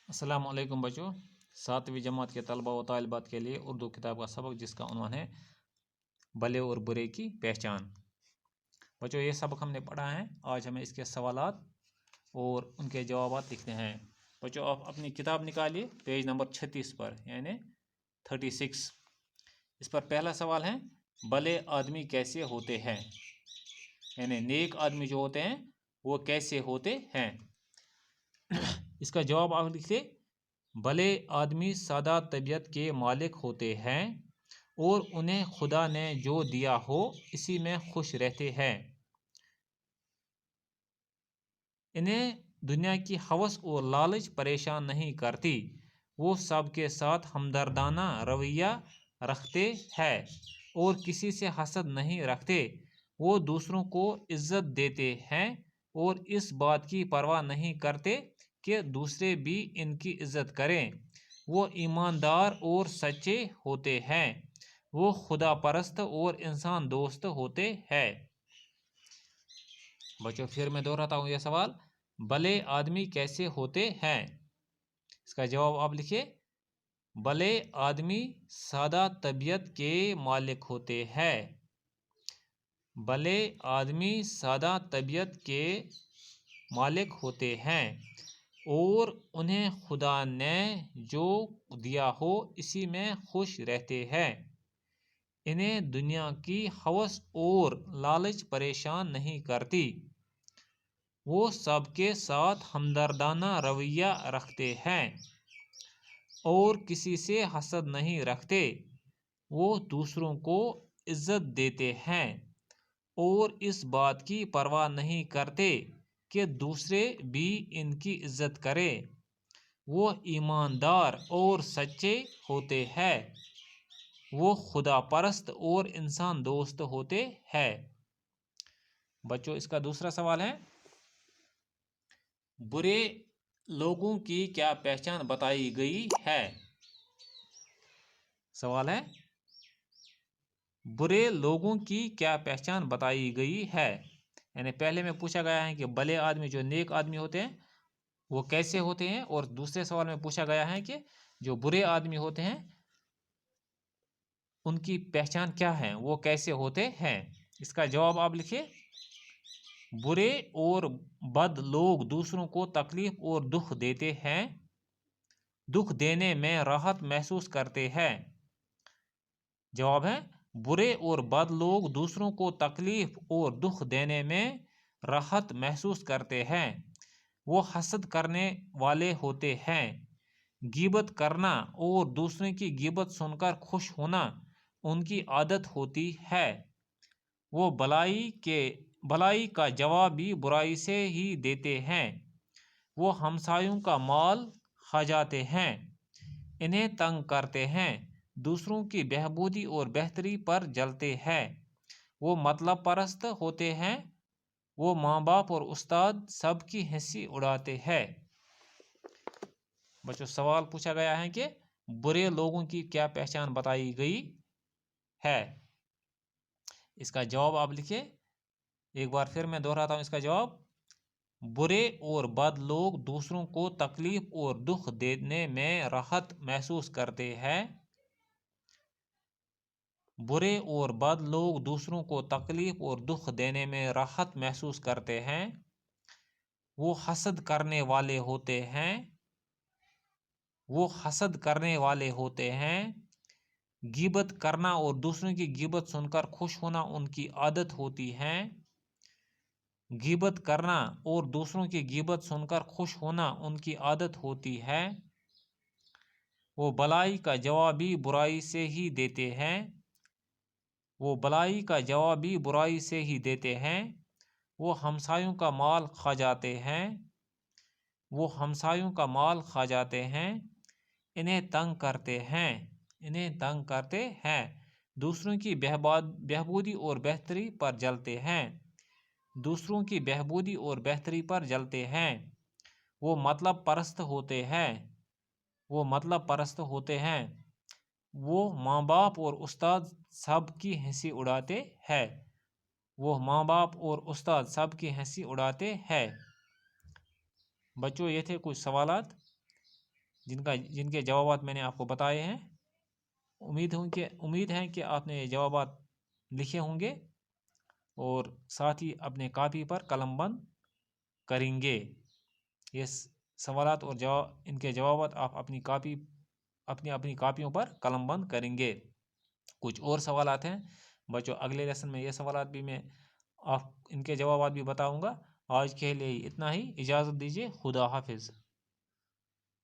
अस्सलाम वालेकुम बच्चों। 7वीं जमात के तलबा व तालिबात के लिए उर्दू किताब का सबक जिसका उन्वान है भले और बुरे की पहचान। बच्चों ये सबक हमने पढ़ा है। आज हमें इसके सवालात और उनके जवाबात लिखने हैं। बच्चों आप अपनी किताब निकालिए पेज नंबर 36 पर यानी 36। इस पर पहला सवाल है भले आदमी कैसे होते हैं, यानी नेक आदमी जो होते हैं वो कैसे होते हैं। इसका जवाब आप लिखिए भले आदमी सादा तबीयत के मालिक होते हैं और उन्हें खुदा ने जो दिया हो इसी में खुश रहते हैं। इन्हें दुनिया की हवस और लालच परेशान नहीं करती। वो सबके साथ हमदर्दाना रवैया रखते हैं और किसी से हसद नहीं रखते। वो दूसरों को इज्जत देते हैं और इस बात की परवाह नहीं करते कि दूसरे भी इनकी इज्जत करें। वो ईमानदार और सच्चे होते हैं। वो खुदा परस्त और इंसान दोस्त होते हैं। बच्चों फिर मैं दोहराता हूँ यह सवाल, भले आदमी कैसे होते हैं। इसका जवाब आप लिखिए भले आदमी सादा तबीयत के मालिक होते हैं। भले आदमी सादा तबीयत के मालिक होते हैं और उन्हें खुदा ने जो दिया हो इसी में खुश रहते हैं। इन्हें दुनिया की हवस और लालच परेशान नहीं करती। वो सबके साथ हमदर्दाना रवैया रखते हैं और किसी से हसद नहीं रखते। वो दूसरों को इज्जत देते हैं और इस बात की परवाह नहीं करते कि दूसरे भी इनकी इज्जत करें। वो ईमानदार और सच्चे होते हैं। वो खुदा परस्त और इंसान दोस्त होते हैं। बच्चों इसका दूसरा सवाल है बुरे लोगों की क्या पहचान बताई गई है। सवाल है बुरे लोगों की क्या पहचान बताई गई है। यानी पहले में पूछा गया है कि भले आदमी जो नेक आदमी होते हैं वो कैसे होते हैं, और दूसरे सवाल में पूछा गया है कि जो बुरे आदमी होते हैं उनकी पहचान क्या है, वो कैसे होते हैं। इसका जवाब आप लिखिए बुरे और बद लोग दूसरों को तकलीफ और दुख देते हैं, दुख देने में राहत महसूस करते हैं। जवाब है बुरे और बद लोग दूसरों को तकलीफ और दुख देने में राहत महसूस करते हैं। वो हसद करने वाले होते हैं। गीबत करना और दूसरे की गीबत सुनकर खुश होना उनकी आदत होती है। वो भलाई का जवाब भी बुराई से ही देते हैं। वो हमसायों का माल खा जाते हैं, इन्हें तंग करते हैं, दूसरों की बहबूदी और बेहतरी पर जलते हैं। वो मतलब परस्त होते हैं। वो माँ बाप और उस्ताद सबकी हंसी उड़ाते हैं। बच्चों सवाल पूछा गया है कि बुरे लोगों की क्या पहचान बताई गई है। इसका जवाब आप लिखिए। एक बार फिर मैं दोहराता हूँ इसका जवाब बुरे और बद लोग दूसरों को तकलीफ और दुख देने में राहत महसूस करते हैं। बुरे और बद लोग दूसरों को तकलीफ और दुख देने में राहत महसूस करते हैं। वो हसद करने वाले होते हैं। वो हसद करने वाले होते हैं। गीबत करना और दूसरों की गीबत सुनकर खुश होना उनकी आदत होती है। गीबत करना और दूसरों की गीबत सुनकर खुश होना उनकी आदत होती है। वो भलाई का जवाब भी बुराई से ही देते हैं। वो भलाई का जवाब भी बुराई से ही देते हैं। वो हमसायों का माल खा जाते हैं। वो हमसायों का माल खा जाते हैं, इन्हें तंग करते हैं, इन्हें तंग करते हैं, दूसरों की बहबूदी और बेहतरी पर जलते हैं, दूसरों की बहबूदी और बेहतरी पर जलते हैं। वो मतलब परस्त होते हैं। वो मतलब परस्त होते हैं। वो माँ बाप और उस्ताद सब की हंसी उड़ाते हैं। वो माँ बाप और उस्ताद सब की हंसी उड़ाते हैं। बच्चों ये थे कुछ सवालात। جن کے جوابات میں نے آپ کو بتائے ہیں۔ امید ہے کہ آپ نے یہ جوابات لکھے ہوں گے اور ساتھ ہی اپنے کاپی پر قلم بند کریں گے۔ یہ سوالات اور ان کے جوابات آپ اپنی کاپیوں پر قلم بند کریں گے۔ کچھ اور سوالات ہیں بچوں، اگلے لیسن میں یہ سوالات بھی میں ان کے جوابات بھی بتاؤں گا۔ آج کے لیے اتنا ہی، اجازت دیجیے، خدا حافظ۔